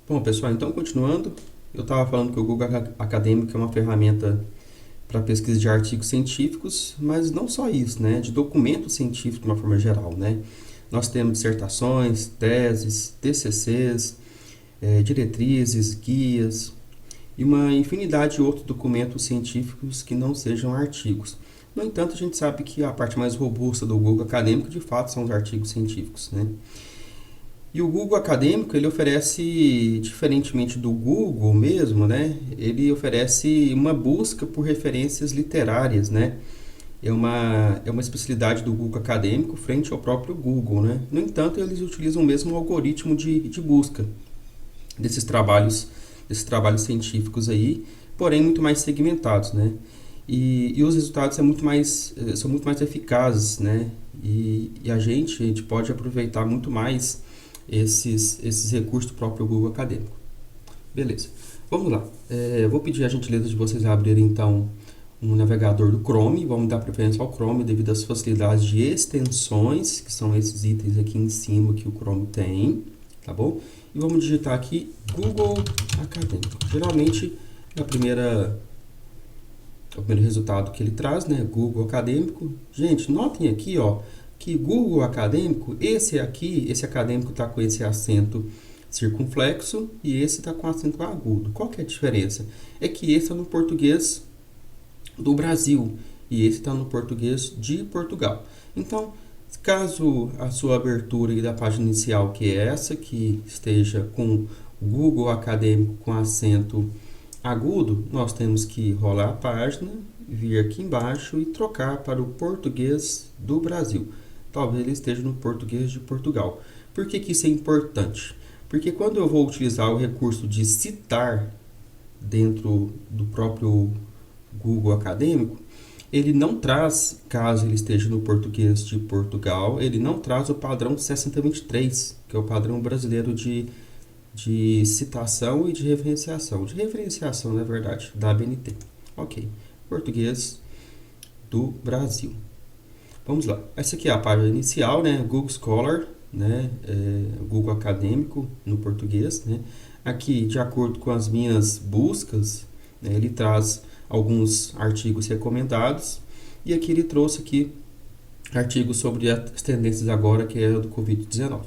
Bom, pessoal, então continuando, eu estava falando que o Google Acadêmico é uma ferramenta para pesquisa de artigos científicos, mas não só isso, né? De documentos científicos de uma forma geral, né? Nós temos dissertações, teses, TCCs, diretrizes, guias e uma infinidade de outros documentos científicos que não sejam artigos. No entanto, a gente sabe que a parte mais robusta do Google Acadêmico, de fato, são os artigos científicos, né? E o Google Acadêmico, ele oferece, diferentemente do Google mesmo, né? Ele oferece uma busca por referências literárias, né? É uma especialidade do Google Acadêmico frente ao próprio Google, né? No entanto, eles utilizam o mesmo algoritmo de busca desses trabalhos científicos aí, porém muito mais segmentados, né? E os resultados são muito mais eficazes, né? E a gente pode aproveitar muito mais esses recursos do próprio Google Acadêmico. Beleza, vamos lá. Eu vou pedir a gentileza de vocês abrirem então um navegador do Chrome. Vamos dar preferência ao Chrome devido às facilidades de extensões, que são esses itens aqui em cima que o Chrome tem, tá bom? E vamos digitar aqui Google Acadêmico. Geralmente é o primeiro resultado que ele traz, né? Google Acadêmico. Gente, notem aqui, ó, que Google Acadêmico, esse acadêmico está com esse acento circunflexo e esse está com acento agudo. Qual que é a diferença? É que esse está no português do Brasil e esse está no português de Portugal. Então, caso a sua abertura da página inicial, que é essa, que esteja com Google Acadêmico com acento agudo, nós temos que rolar a página, vir aqui embaixo e trocar para o português do Brasil. Talvez ele esteja no português de Portugal. Por que isso é importante? Porque quando eu vou utilizar o recurso de citar dentro do próprio Google Acadêmico, ele não traz, caso ele esteja no português de Portugal, ele não traz o padrão 6023, que é o padrão brasileiro de citação e de referenciação, na verdade, da ABNT. Ok, português do Brasil. Vamos lá. Essa aqui é a página inicial, né? Google Scholar, né? Google Acadêmico no português, né? Aqui, de acordo com as minhas buscas, né, ele traz alguns artigos recomendados e aqui ele trouxe aqui artigos sobre as tendências agora, que é do Covid-19.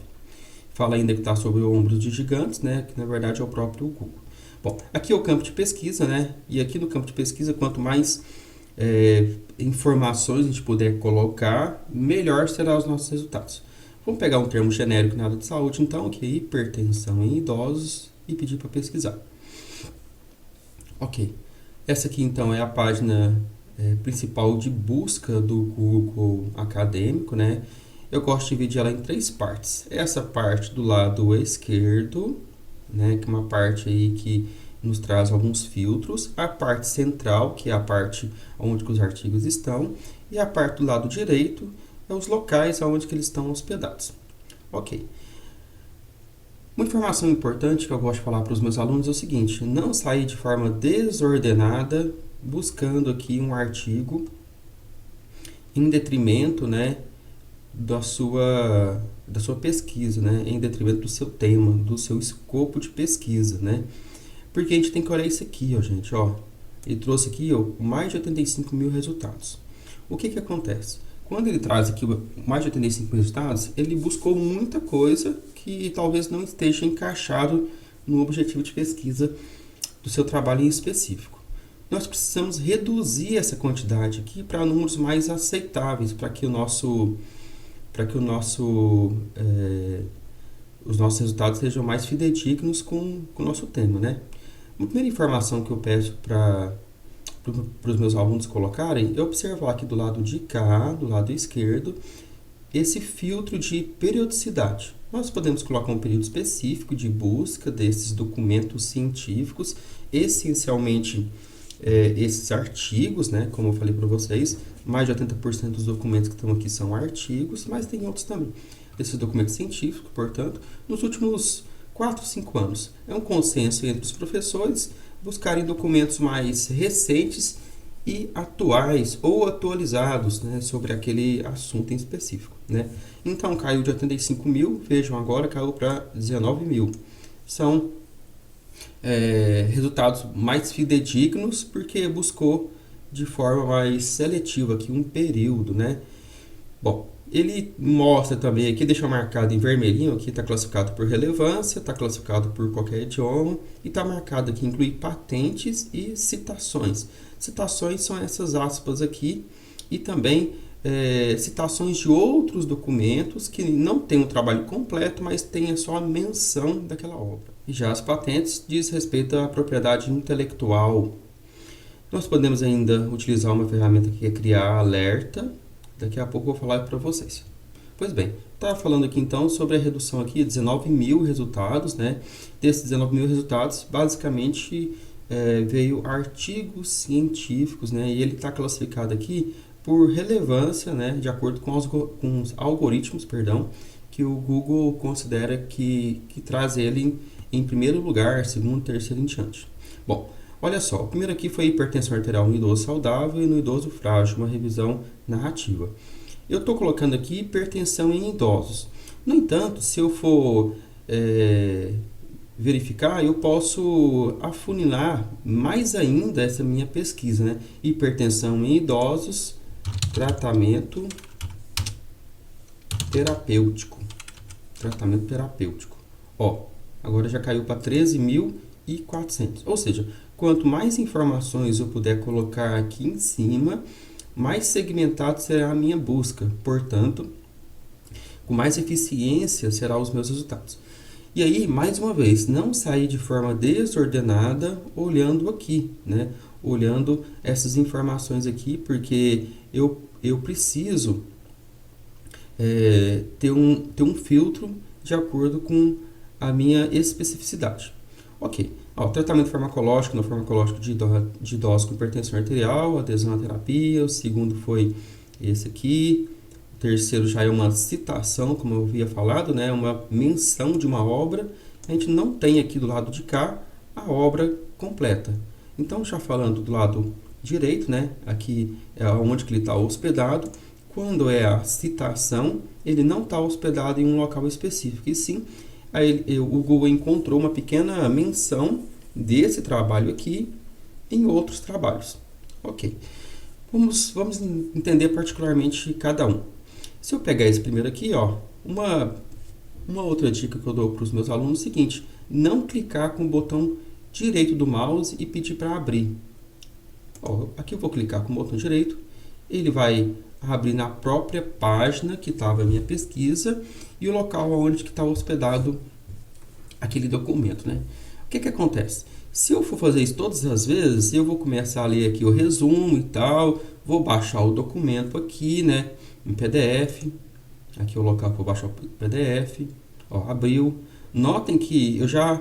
Fala ainda que está sobre o ombro de gigantes, né? Que na verdade é o próprio Google. Bom, aqui é o campo de pesquisa, né? E aqui no campo de pesquisa, quanto mais informações a gente puder colocar, melhor serão os nossos resultados. Vamos pegar um termo genérico na área de saúde, então, que é hipertensão em idosos, e pedir para pesquisar. Ok, essa aqui então é a página principal de busca do Google Acadêmico, né? Eu gosto de dividir ela em três partes. Essa parte do lado esquerdo, né, que é uma parte aí que nos traz alguns filtros, a parte central, que é a parte onde os artigos estão, e a parte do lado direito é os locais onde que eles estão hospedados. Ok. Uma informação importante que eu gosto de falar para os meus alunos é o seguinte: não sair de forma desordenada buscando aqui um artigo em detrimento, né, da sua pesquisa, né, em detrimento do seu tema, do seu escopo de pesquisa, né? Porque a gente tem que olhar isso aqui, ó, gente, ó. Ele trouxe aqui, ó, mais de 85 mil resultados. O que acontece? Quando ele traz aqui mais de 85 mil resultados, ele buscou muita coisa que talvez não esteja encaixado no objetivo de pesquisa do seu trabalho em específico. Nós precisamos reduzir essa quantidade aqui para números mais aceitáveis, para que os nossos resultados sejam mais fidedignos com o nosso tema, né? A primeira informação que eu peço para os meus alunos colocarem é observar aqui do lado de cá, do lado esquerdo, esse filtro de periodicidade. Nós podemos colocar um período específico de busca desses documentos científicos, essencialmente esses artigos, né? Como eu falei para vocês, mais de 80% dos documentos que estão aqui são artigos, mas tem outros também. Esses documentos científicos, portanto, nos últimos 4, 5 anos. É um consenso entre os professores buscarem documentos mais recentes e atuais ou atualizados, né, sobre aquele assunto em específico, né? Então, caiu de 85 mil, vejam agora, caiu para 19 mil. São resultados mais fidedignos, porque buscou de forma mais seletiva aqui um período, né? Bom, ele mostra também aqui, deixa marcado em vermelhinho, aqui está classificado por relevância, está classificado por qualquer idioma, e está marcado aqui, inclui patentes e citações. Citações são essas aspas aqui, e também citações de outros documentos que não tem o trabalho completo, mas tem só a menção daquela obra. E já as patentes diz respeito à propriedade intelectual. Nós podemos ainda utilizar uma ferramenta que é criar alerta. Daqui a pouco eu vou falar para vocês. Pois bem, estava falando aqui então sobre a redução aqui de 19 mil resultados, né? Desses 19 mil resultados, basicamente veio artigos científicos, né? E ele está classificado aqui por relevância, né? De acordo com os algoritmos, perdão, que o Google considera que traz ele em primeiro lugar, segundo, terceiro em diante. Bom, olha só, o primeiro aqui foi hipertensão arterial no idoso saudável e no idoso frágil, uma revisão narrativa. Eu estou colocando aqui hipertensão em idosos. No entanto, se eu for verificar, eu posso afunilar mais ainda essa minha pesquisa, né? Hipertensão em idosos, tratamento terapêutico. Tratamento terapêutico. Ó, agora já caiu para 13.400. Ou seja, quanto mais informações eu puder colocar aqui em cima, mais segmentado será a minha busca. Portanto, com mais eficiência serão os meus resultados. E aí, mais uma vez, não sair de forma desordenada olhando aqui, né? Olhando essas informações aqui, porque eu preciso ter um filtro de acordo com a minha especificidade. Ok. Ó, tratamento farmacológico, no farmacológico de idosos com hipertensão arterial, adesão à terapia. O segundo foi esse aqui. O terceiro já é uma citação, como eu havia falado, né? Uma menção de uma obra. A gente não tem aqui do lado de cá a obra completa. Então, já falando do lado direito, né? Aqui é onde que ele está hospedado. Quando é a citação, ele não está hospedado em um local específico, e sim, aí o Google encontrou uma pequena menção desse trabalho aqui em outros trabalhos. Ok, vamos entender particularmente cada um. Se eu pegar esse primeiro aqui, ó, uma outra dica que eu dou para os meus alunos é o seguinte: não clicar com o botão direito do mouse e pedir para abrir. Ó, aqui eu vou clicar com o botão direito, ele vai abrir na própria página que estava a minha pesquisa e o local onde está hospedado aquele documento, né? O que acontece? Se eu for fazer isso todas as vezes, eu vou começar a ler aqui o resumo e tal, vou baixar o documento aqui, né, em PDF. Aqui é o local que eu vou baixar o PDF. Ó, abriu. Notem que eu já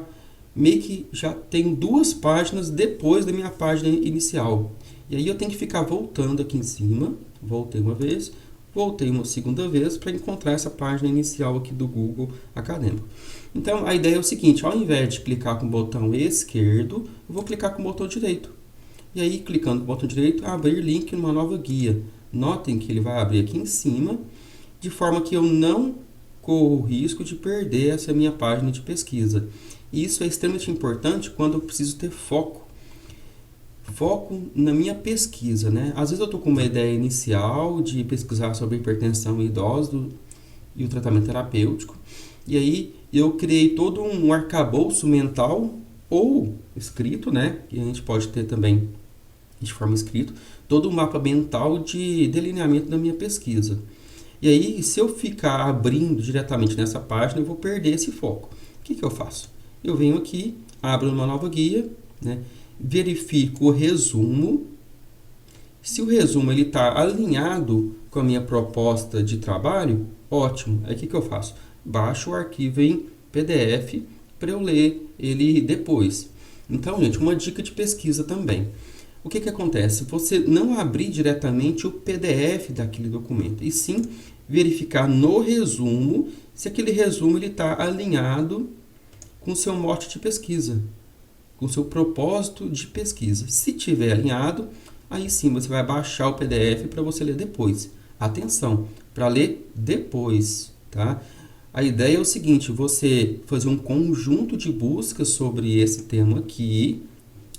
meio que já tenho duas páginas depois da minha página inicial. E aí eu tenho que ficar voltando aqui em cima. Voltei uma vez, voltei uma segunda vez para encontrar essa página inicial aqui do Google Acadêmico. Então, a ideia é o seguinte: ao invés de clicar com o botão esquerdo, eu vou clicar com o botão direito. E aí, clicando com o botão direito, abrir link numa nova guia. Notem que ele vai abrir aqui em cima, de forma que eu não corro o risco de perder essa minha página de pesquisa. E isso é extremamente importante quando eu preciso ter foco na minha pesquisa, né? Às vezes eu estou com uma ideia inicial de pesquisar sobre hipertensão em idosos e o tratamento terapêutico, e aí eu criei todo um arcabouço mental ou escrito, né? Que a gente pode ter também de forma escrita, todo um mapa mental de delineamento da minha pesquisa. E aí, se eu ficar abrindo diretamente nessa página, eu vou perder esse foco. O que eu faço? Eu venho aqui, abro uma nova guia, né? Verifico o resumo. Se o resumo está alinhado com a minha proposta de trabalho, ótimo. Aí o que eu faço? Baixo o arquivo em PDF para eu ler ele depois. Então, gente, uma dica de pesquisa também. O que acontece? Você não abrir diretamente o PDF daquele documento, e sim verificar no resumo se aquele resumo está alinhado com o seu mote de pesquisa, com o seu propósito de pesquisa. Se tiver alinhado, aí sim você vai baixar o PDF para você ler depois. Atenção, para ler depois, tá? A ideia é o seguinte, você fazer um conjunto de buscas sobre esse tema aqui,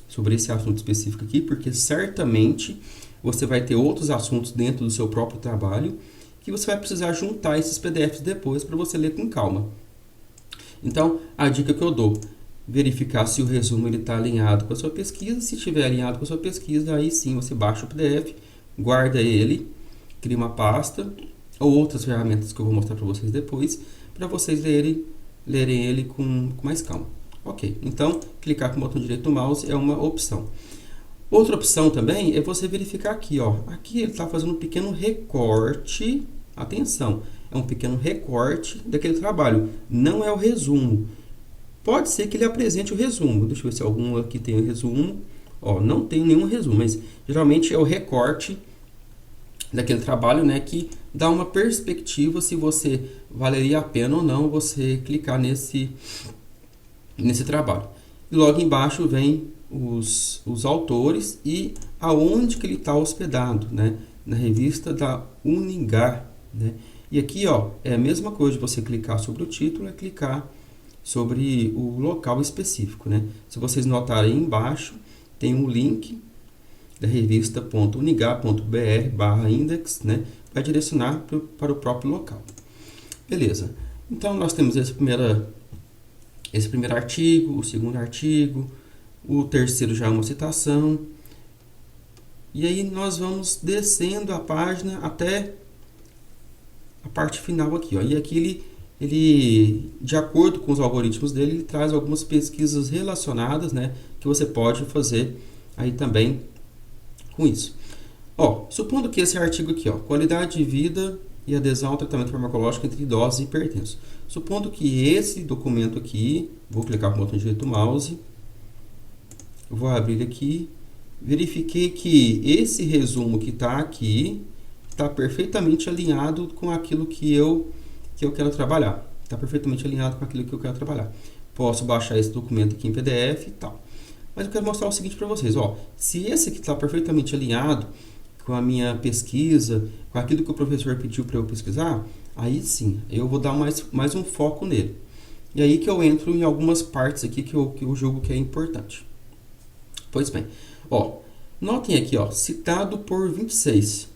sobre esse assunto específico aqui, porque certamente você vai ter outros assuntos dentro do seu próprio trabalho que você vai precisar juntar esses PDFs depois para você ler com calma. Então, a dica que eu dou, verificar se o resumo está alinhado com a sua pesquisa. Se estiver alinhado com a sua pesquisa, aí sim você baixa o PDF, guarda ele, cria uma pasta, ou outras ferramentas que eu vou mostrar para vocês depois, para vocês lerem ele com mais calma. Ok, então clicar com o botão direito do mouse é uma opção. Outra opção também é você verificar aqui, ó. Aqui ele está fazendo um pequeno recorte, atenção, é um pequeno recorte daquele trabalho, não é o resumo. Pode ser que ele apresente o resumo, deixa eu ver se algum aqui tem o resumo. Ó, não tem nenhum resumo, mas geralmente é o recorte daquele trabalho, né, que dá uma perspectiva se você valeria a pena ou não você clicar nesse trabalho. E logo embaixo vem os autores e aonde que ele está hospedado, né, na revista da Unigar, né. E aqui, ó, é a mesma coisa de você clicar sobre o título, é clicar sobre o local específico, né. Se vocês notarem embaixo, tem um link da revista.unigar.br/index, né, vai direcionar para o próprio local. Beleza. Então, nós temos esse primeiro artigo, o segundo artigo, o terceiro já é uma citação. E aí nós vamos descendo a página até a parte final aqui, ó. E aqui ele, de acordo com os algoritmos dele, ele traz algumas pesquisas relacionadas, né, que você pode fazer aí também com isso. Ó, supondo que esse artigo aqui, ó, qualidade de vida e adesão ao tratamento farmacológico entre idosos e hipertensos. Supondo que esse documento aqui, vou clicar com o botão direito do mouse, vou abrir aqui, verifiquei que esse resumo que está aqui está perfeitamente alinhado com aquilo que eu quero trabalhar. Está perfeitamente alinhado com aquilo que eu quero trabalhar. Posso baixar esse documento aqui em PDF e tal. Mas eu quero mostrar o seguinte para vocês, ó, se esse aqui está perfeitamente alinhado com a minha pesquisa, com aquilo que o professor pediu para eu pesquisar, aí sim, eu vou dar mais um foco nele. E aí que eu entro em algumas partes aqui que eu julgo que é importante. Pois bem, ó, notem aqui, ó, citado por 26. O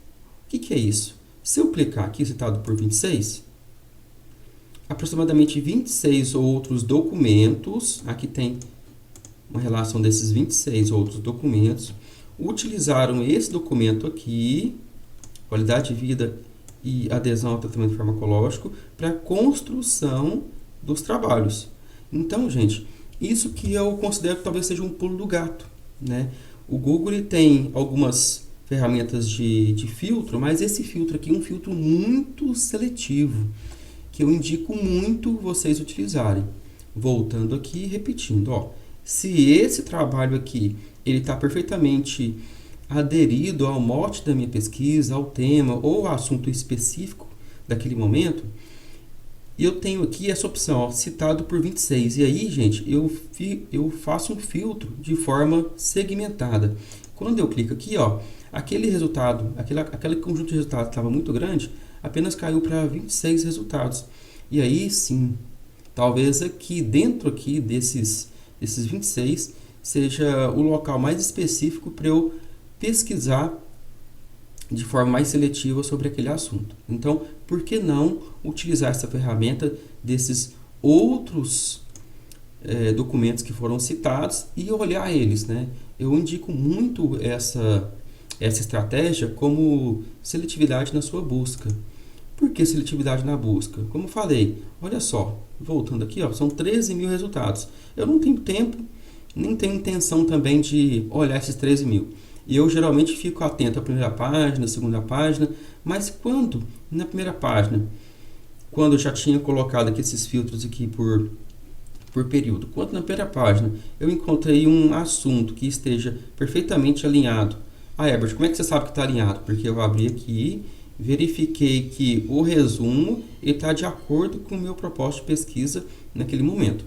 que é isso? Se eu clicar aqui, citado por 26, aproximadamente 26 outros documentos, aqui tem uma relação desses 26 outros documentos, utilizaram esse documento aqui, qualidade de vida e adesão ao tratamento farmacológico, para a construção dos trabalhos. Então, gente, isso que eu considero que talvez seja um pulo do gato, né? O Google ele tem algumas ferramentas de filtro, mas esse filtro aqui é um filtro muito seletivo, que eu indico muito vocês utilizarem. Voltando aqui e repetindo, ó, se esse trabalho aqui ele está perfeitamente aderido ao mote da minha pesquisa, ao tema ou ao assunto específico daquele momento, eu tenho aqui essa opção, ó, citado por 26. E aí, gente, eu faço um filtro de forma segmentada. Quando eu clico aqui, ó, aquele resultado, aquele conjunto de resultados que estava muito grande, apenas caiu para 26 resultados. E aí, sim, talvez aqui dentro aqui desses 26 seja o local mais específico para eu pesquisar de forma mais seletiva sobre aquele assunto. Então, por que não utilizar essa ferramenta desses outros documentos que foram citados e olhar eles, né? Eu indico muito essa estratégia como seletividade na sua busca. Por que seletividade na busca? Como eu falei, olha só, voltando aqui, ó, são 13 mil resultados. Eu não tenho tempo, nem tenho intenção também de olhar esses 13 mil. E eu geralmente fico atento à primeira página, à segunda página, mas quando, na primeira página, quando eu já tinha colocado aqui esses filtros aqui por período, quando na primeira página eu encontrei um assunto que esteja perfeitamente alinhado. Ah, Herbert, como é que você sabe que está alinhado? Porque eu abri aqui, verifiquei que o resumo está de acordo com o meu propósito de pesquisa naquele momento.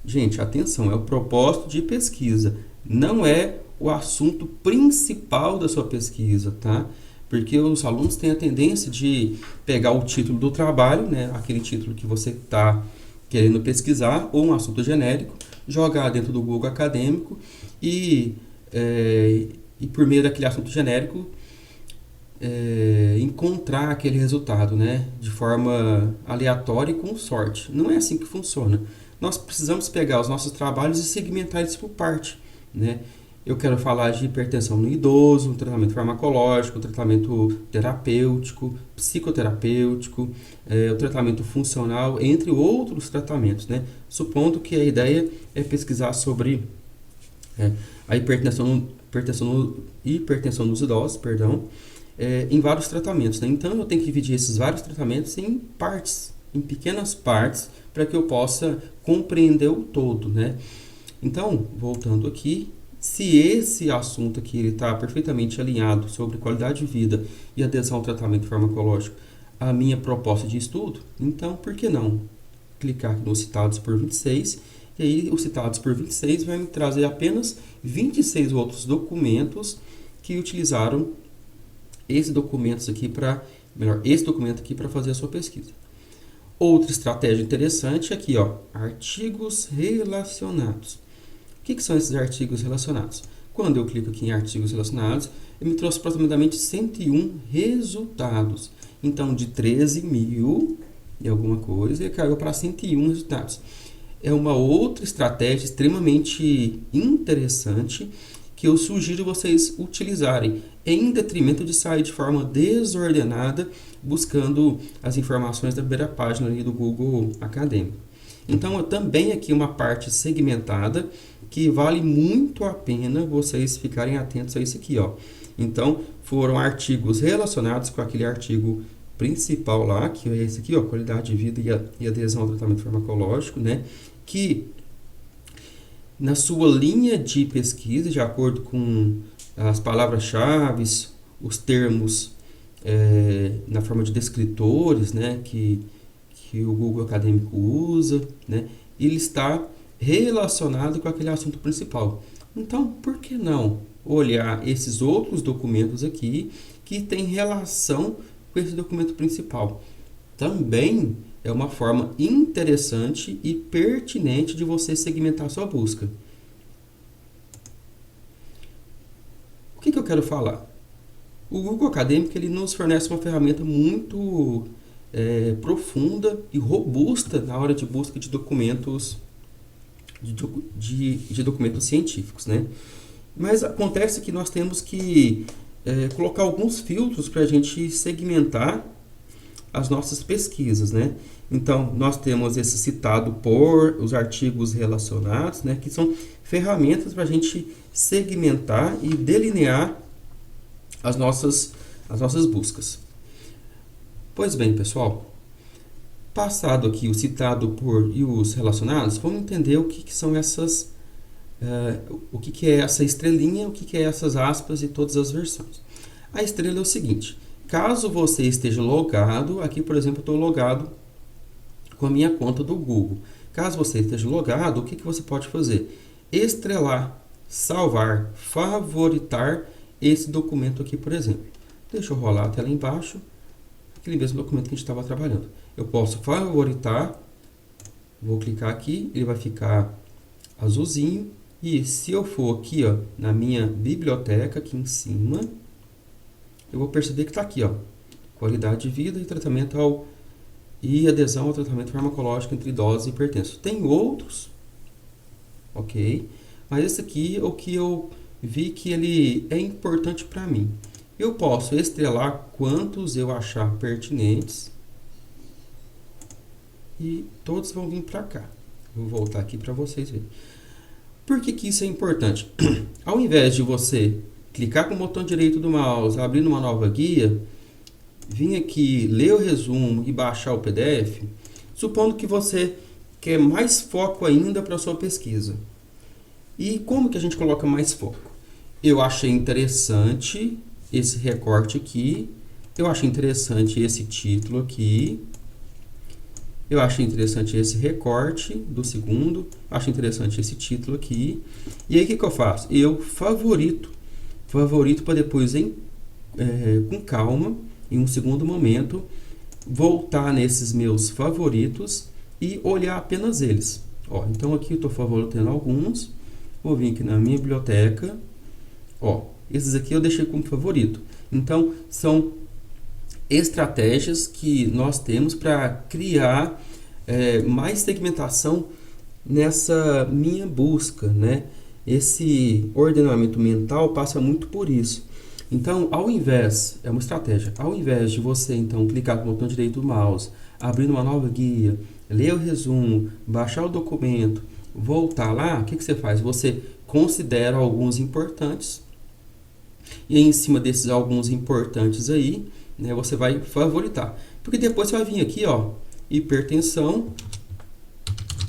Gente, atenção, é o propósito de pesquisa, não é o assunto principal da sua pesquisa, tá? Porque os alunos têm a tendência de pegar o título do trabalho, né, aquele título que você está querendo pesquisar, ou um assunto genérico, jogar dentro do Google Acadêmico e por meio daquele assunto genérico, encontrar aquele resultado, né, de forma aleatória e com sorte. Não é assim que funciona. Nós precisamos pegar os nossos trabalhos e segmentar eles por parte, né? Eu quero falar de hipertensão no idoso, tratamento farmacológico, tratamento terapêutico, psicoterapêutico, o tratamento funcional, entre outros tratamentos, né? Supondo que a ideia é pesquisar sobre a hipertensão nos idosos, perdão, em vários tratamentos, né? Então eu tenho que dividir esses vários tratamentos em partes, em pequenas partes, para que eu possa compreender o todo, né? Então, voltando aqui, se esse assunto aqui está perfeitamente alinhado sobre qualidade de vida e adesão ao tratamento farmacológico à minha proposta de estudo, então por que não clicar aqui no citados por 26, e aí os citados por 26 vai me trazer apenas 26 outros documentos que utilizaram esse documento aqui para fazer a sua pesquisa. Outra estratégia interessante é aqui, ó, artigos relacionados. O que são esses artigos relacionados? Quando eu clico aqui em artigos relacionados, ele me trouxe aproximadamente 101 resultados. Então, de 13.000 e alguma coisa, ele caiu para 101 resultados. É uma outra estratégia extremamente interessante que eu sugiro vocês utilizarem, em detrimento de sair de forma desordenada, buscando as informações da primeira página ali do Google Acadêmico. Então, também aqui uma parte segmentada, que vale muito a pena vocês ficarem atentos a isso aqui, ó. Então, foram artigos relacionados com aquele artigo principal lá, que é esse aqui, ó, qualidade de vida e adesão ao tratamento farmacológico, né, que na sua linha de pesquisa, de acordo com as palavras-chave, os termos na forma de descritores, né, que o Google Acadêmico usa, né, ele está relacionado com aquele assunto principal. Então, por que não olhar esses outros documentos aqui que têm relação com esse documento principal? Também é uma forma interessante e pertinente de você segmentar a sua busca. O que eu quero falar? O Google Acadêmico ele nos fornece uma ferramenta muito profunda e robusta na hora de busca de documentos de documentos científicos, né? Mas acontece que nós temos que colocar alguns filtros para a gente segmentar as nossas pesquisas, né? Então, nós temos esse citado por, os artigos relacionados, né? Que são ferramentas para a gente segmentar e delinear as nossas buscas. Pois bem, pessoal, passado aqui o citado por e os relacionados, vamos entender o que são essas, o que é essa estrelinha, o que é essas aspas e todas as versões. A estrela é o seguinte: caso você esteja logado, aqui por exemplo eu estou logado com a minha conta do Google. Caso você esteja logado, o que você pode fazer? Estrelar, salvar, favoritar esse documento aqui, por exemplo. Deixa eu rolar a tela embaixo, aquele mesmo documento que a gente estava trabalhando. Eu posso favoritar, vou clicar aqui, ele vai ficar azulzinho. E se eu for aqui, ó, na minha biblioteca, aqui em cima, eu vou perceber que está aqui, ó, qualidade de vida e tratamento e adesão ao tratamento farmacológico entre idosos e hipertensos. Tem outros, ok? Mas esse aqui é o que eu vi que ele é importante para mim. Eu posso estrelar quantos eu achar pertinentes e todos vão vir para cá. Vou voltar aqui para vocês verem. Por que isso é importante? Ao invés de você clicar com o botão direito do mouse, abrir uma nova guia, vir aqui, ler o resumo e baixar o PDF, supondo que você quer mais foco ainda para a sua pesquisa. E como que a gente coloca mais foco? Eu achei interessante esse recorte aqui, eu achei interessante esse título aqui, eu achei interessante esse recorte do segundo, achei interessante esse título aqui. E aí o que eu faço? Eu favorito para depois com calma, em um segundo momento, voltar nesses meus favoritos e olhar apenas eles. Ó, então aqui eu estou favoritando alguns, vou vir aqui na minha biblioteca, ó, esses aqui eu deixei como favorito. Então, são estratégias que nós temos para criar mais segmentação nessa minha busca, né? Esse ordenamento mental passa muito por isso. Então, é uma estratégia, ao invés de você então clicar com o botão direito do mouse, abrir uma nova guia, ler o resumo, baixar o documento, voltar lá, o que você faz? Você considera alguns importantes e em cima desses alguns importantes aí, né, você vai favoritar. Porque depois você vai vir aqui, ó, hipertensão,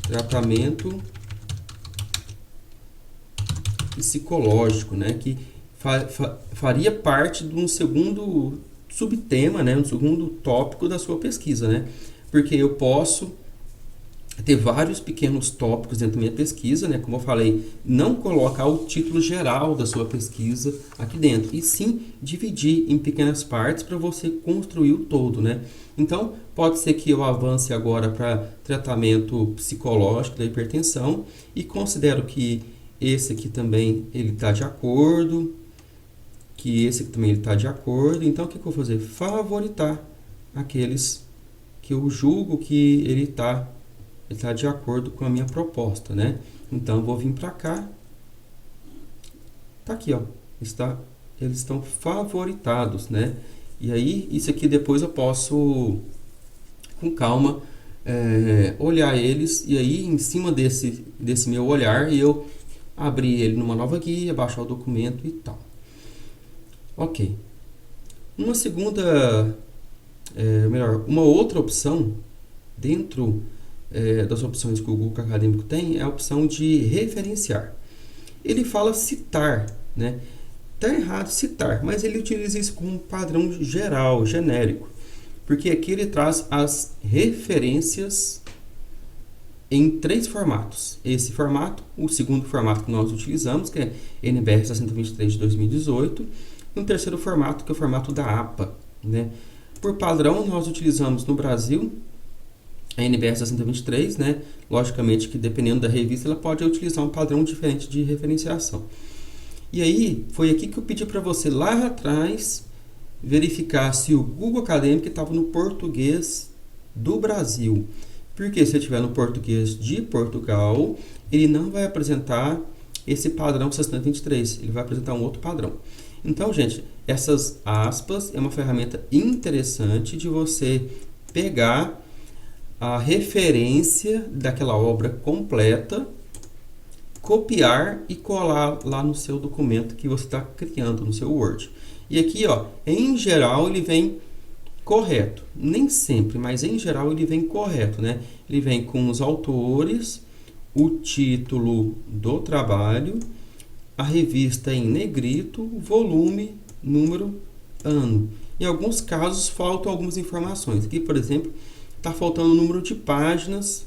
tratamento psicológico, né, que faria parte de um segundo subtema, né, um segundo tópico da sua pesquisa, né, porque eu posso ter vários pequenos tópicos dentro da minha pesquisa, né, como eu falei, não colocar o título geral da sua pesquisa aqui dentro, e sim dividir em pequenas partes para você construir o todo, né. Então, pode ser que eu avance agora para tratamento psicológico da hipertensão e considero que esse aqui também ele está de acordo, que esse aqui também está de acordo. Então, o que eu vou fazer? Favoritar aqueles que eu julgo que ele está de acordo com a minha proposta, né? Então, eu vou vir para cá. Tá aqui, ó. Eles estão favoritados, né? E aí, isso aqui depois eu posso, com calma, olhar eles. E aí, em cima desse meu olhar, eu abrir ele numa nova guia, baixar o documento e tal. Ok. Uma segunda, uma outra opção dentro das opções que o Google Acadêmico tem é a opção de referenciar. Ele fala citar, né? Tá errado citar, mas ele utiliza isso como um padrão geral, genérico, porque aqui ele traz as referências em 3 formatos. Esse formato, o segundo formato que nós utilizamos, que é NBR 6023 de 2018, e um terceiro formato, que é o formato da APA, né? Por padrão, nós utilizamos no Brasil a NBR 6023, né? Logicamente que dependendo da revista, ela pode utilizar um padrão diferente de referenciação. E aí, foi aqui que eu pedi para você lá atrás verificar se o Google Acadêmico estava no português do Brasil. Porque se ele estiver no português de Portugal, ele não vai apresentar esse padrão 6023, ele vai apresentar um outro padrão. Então, gente, essas aspas é uma ferramenta interessante de você pegar a referência daquela obra completa, copiar e colar lá no seu documento que você está criando no seu Word. E aqui, ó, em geral, ele vem correto. Nem sempre, mas em geral ele vem correto, né? Ele vem com os autores, o título do trabalho, a revista em negrito, volume, número, ano. Em alguns casos faltam algumas informações. Aqui, por exemplo, está faltando o número de páginas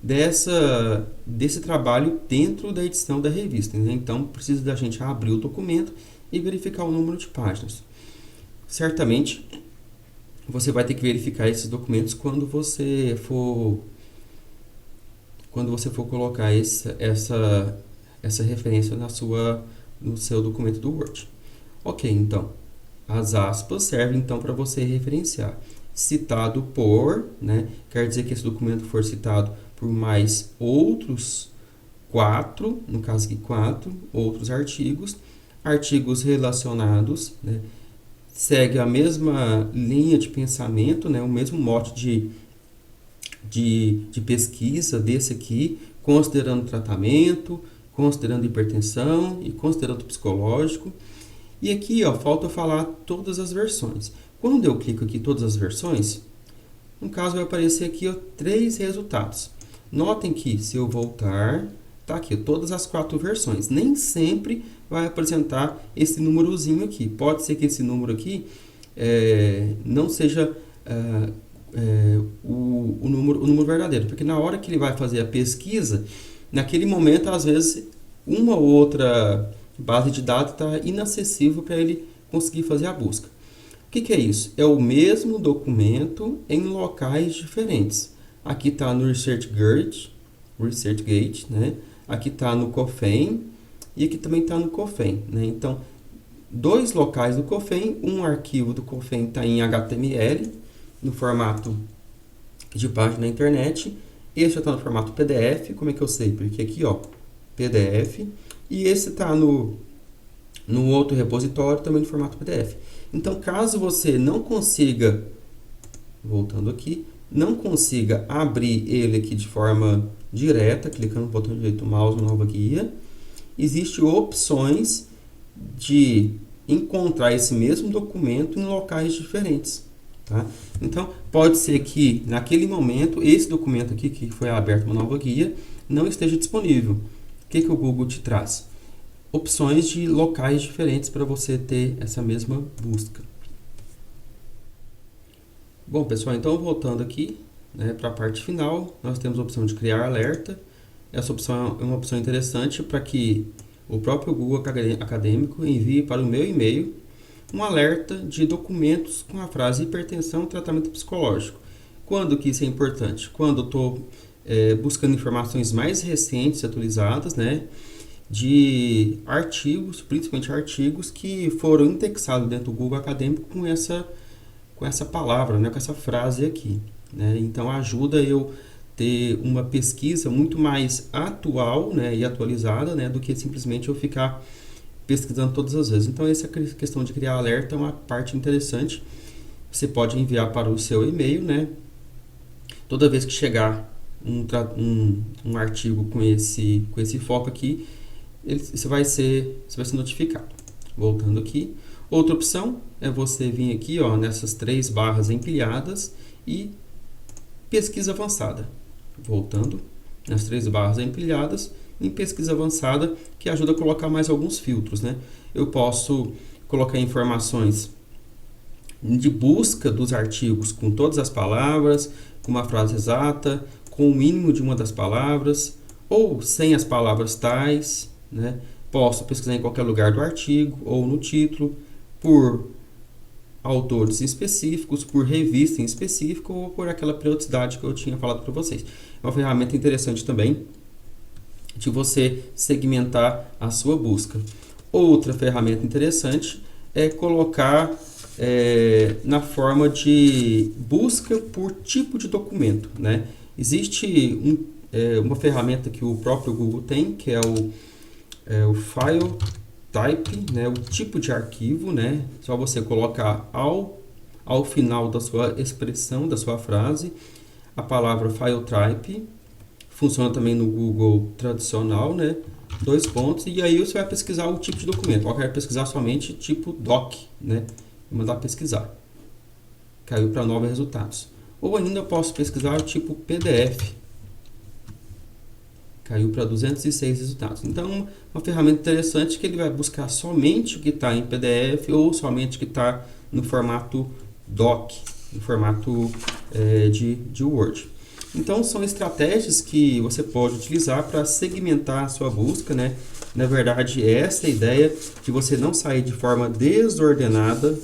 desse trabalho dentro da edição da revista, né? Então, precisa da gente abrir o documento e verificar o número de páginas. Certamente, você vai ter que verificar esses documentos quando você for colocar essa referência no seu documento do Word. Ok, então, as aspas servem então para você referenciar. Citado por, né, quer dizer que esse documento for citado por mais outros 4, no caso aqui 4, outros artigos relacionados, né, segue a mesma linha de pensamento, né, o mesmo mote de pesquisa desse aqui, considerando tratamento, considerando hipertensão e considerando psicológico. E aqui, ó, falta falar todas as versões. Quando eu clico aqui todas as versões, no caso vai aparecer aqui, ó, 3 resultados. Notem que se eu voltar, tá aqui, todas as 4 versões. Nem sempre vai apresentar esse númerozinho aqui. Pode ser que esse número aqui não seja o número verdadeiro, porque na hora que ele vai fazer a pesquisa, naquele momento, às vezes, uma ou outra base de dados está inacessível para ele conseguir fazer a busca. O que é isso? É o mesmo documento em locais diferentes. Aqui está no ResearchGate, né? Aqui está no COFEN e aqui também está no COFEN, né? Então, dois locais do COFEN, um arquivo do COFEN está em HTML, no formato de página na internet, esse já está no formato PDF. Como é que eu sei? Porque aqui, ó, PDF, e esse está no outro repositório também no formato PDF. Então, caso você não consiga, voltando aqui, não consiga abrir ele aqui de forma direta, clicando no botão direito do mouse, nova guia, existem opções de encontrar esse mesmo documento em locais diferentes. Tá? Então, pode ser que naquele momento, esse documento aqui, que foi aberto uma nova guia, não esteja disponível. O que o Google te traz? Opções de locais diferentes para você ter essa mesma busca. Bom, pessoal, então voltando aqui, né, para a parte final, nós temos a opção de criar alerta. Essa opção é uma opção interessante para que o próprio Google Acadêmico envie para o meu e-mail um alerta de documentos com a frase hipertensão tratamento psicológico. Quando que isso é importante? Quando eu estou buscando informações mais recentes e atualizadas, né, de artigos, principalmente artigos que foram indexados dentro do Google Acadêmico com essa palavra, né, com essa frase aqui, né? Então ajuda eu ter uma pesquisa muito mais atual, né, e atualizada, né, do que simplesmente eu ficar pesquisando todas as vezes. Então essa questão de criar alerta é uma parte interessante. Você pode enviar para o seu e-mail, né, toda vez que chegar um artigo com esse foco aqui, você vai ser notificado. Voltando aqui, outra opção é você vir aqui, ó, nessas 3 barras empilhadas e pesquisa avançada. Voltando nas 3 barras empilhadas em pesquisa avançada, que ajuda a colocar mais alguns filtros, né? Eu posso colocar informações de busca dos artigos com todas as palavras, com uma frase exata, com o mínimo de uma das palavras, ou sem as palavras tais, né? Posso pesquisar em qualquer lugar do artigo ou no título, por autores específicos, por revista em específico ou por aquela periodicidade que eu tinha falado para vocês. É uma ferramenta interessante também de você segmentar a sua busca. Outra ferramenta interessante é colocar na forma de busca por tipo de documento, né? Existe uma ferramenta que o próprio Google tem, que é o File Type, né? O tipo de arquivo, né? Só você colocar ao final da sua expressão, da sua frase, a palavra File Type. Funciona também no Google tradicional, né? 2 pontos, e aí você vai pesquisar o tipo de documento. Eu quero pesquisar somente tipo doc, né? Vou mandar pesquisar. Caiu para 9 resultados. Ou ainda eu posso pesquisar o tipo PDF. Caiu para 206 resultados. Então, uma ferramenta interessante que ele vai buscar somente o que está em PDF ou somente o que está no formato doc, no formato de Word. Então, são estratégias que você pode utilizar para segmentar a sua busca, né? Na verdade, essa é a ideia de você não sair de forma desordenada,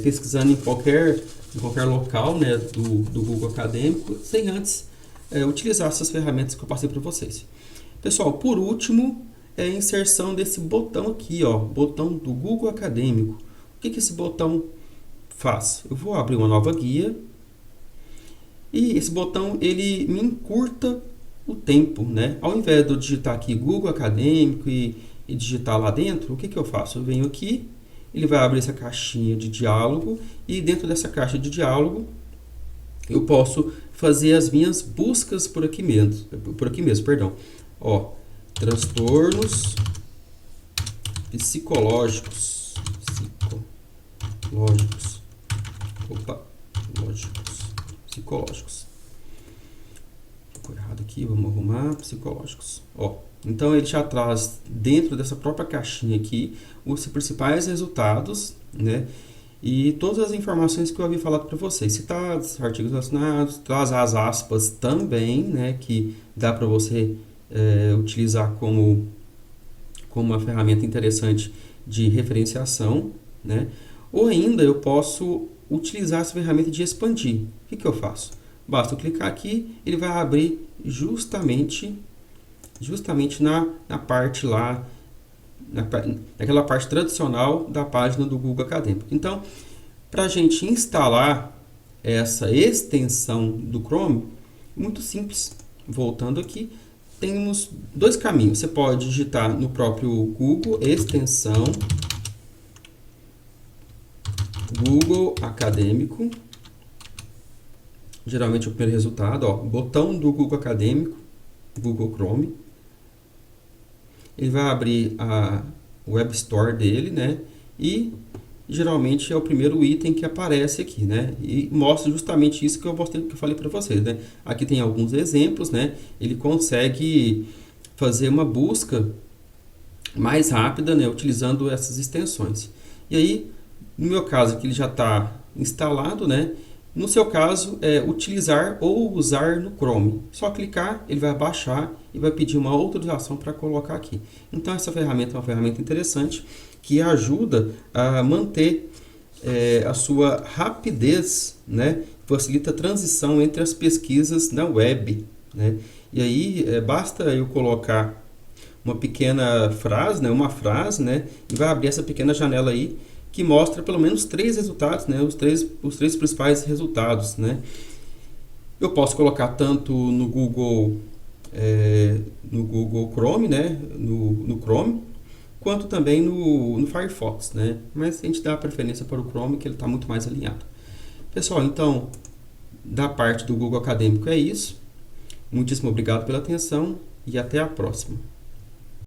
pesquisando em qualquer local, né, do Google Acadêmico, sem antes utilizar essas ferramentas que eu passei para vocês. Pessoal, por último, é a inserção desse botão aqui, ó, botão do Google Acadêmico. O que esse botão faz? Eu vou abrir uma nova guia. E esse botão, ele me encurta o tempo, né? Ao invés de eu digitar aqui Google Acadêmico e digitar lá dentro, o que eu faço? Eu venho aqui, ele vai abrir essa caixinha de diálogo e dentro dessa caixa de diálogo eu posso fazer as minhas buscas por aqui mesmo, perdão. Ó, transtornos psicológicos. Psicológicos. Ficou errado aqui, vamos arrumar. Psicológicos. Ó, então ele já traz dentro dessa própria caixinha aqui os principais resultados, né? E todas as informações que eu havia falado para vocês, citados, artigos relacionados, traz as aspas também, né? Que dá para você utilizar como uma ferramenta interessante de referenciação, né? Ou ainda eu posso utilizar essa ferramenta de expandir. O que eu faço? Basta eu clicar aqui, ele vai abrir justamente na parte lá, naquela parte tradicional da página do Google Acadêmico. Então, para a gente instalar essa extensão do Chrome, muito simples. Voltando aqui, temos dois caminhos. Você pode digitar no próprio Google extensão Google Acadêmico. Geralmente o primeiro resultado, ó, botão do Google Acadêmico, Google Chrome. Ele vai abrir a Web Store dele, né? E geralmente é o primeiro item que aparece aqui, né? E mostra justamente isso que eu falei para vocês, né? Aqui tem alguns exemplos, né? Ele consegue fazer uma busca mais rápida, né? Utilizando essas extensões. E aí, no meu caso aqui ele já está instalado, né? No seu caso, é utilizar ou usar no Chrome. Só clicar, ele vai baixar e vai pedir uma autorização para colocar aqui. Então, essa ferramenta é uma ferramenta interessante que ajuda a manter a sua rapidez, né? Facilita a transição entre as pesquisas na web, né? E aí, basta eu colocar uma pequena frase, né? Uma frase, né? E vai abrir essa pequena janela aí, que mostra pelo menos 3 resultados, né? Os três principais resultados, né? Eu posso colocar tanto no Google Chrome, né? No Chrome, quanto também no Firefox, né? Mas a gente dá preferência para o Chrome, que ele está muito mais alinhado. Pessoal, então, da parte do Google Acadêmico é isso. Muitíssimo obrigado pela atenção e até a próxima.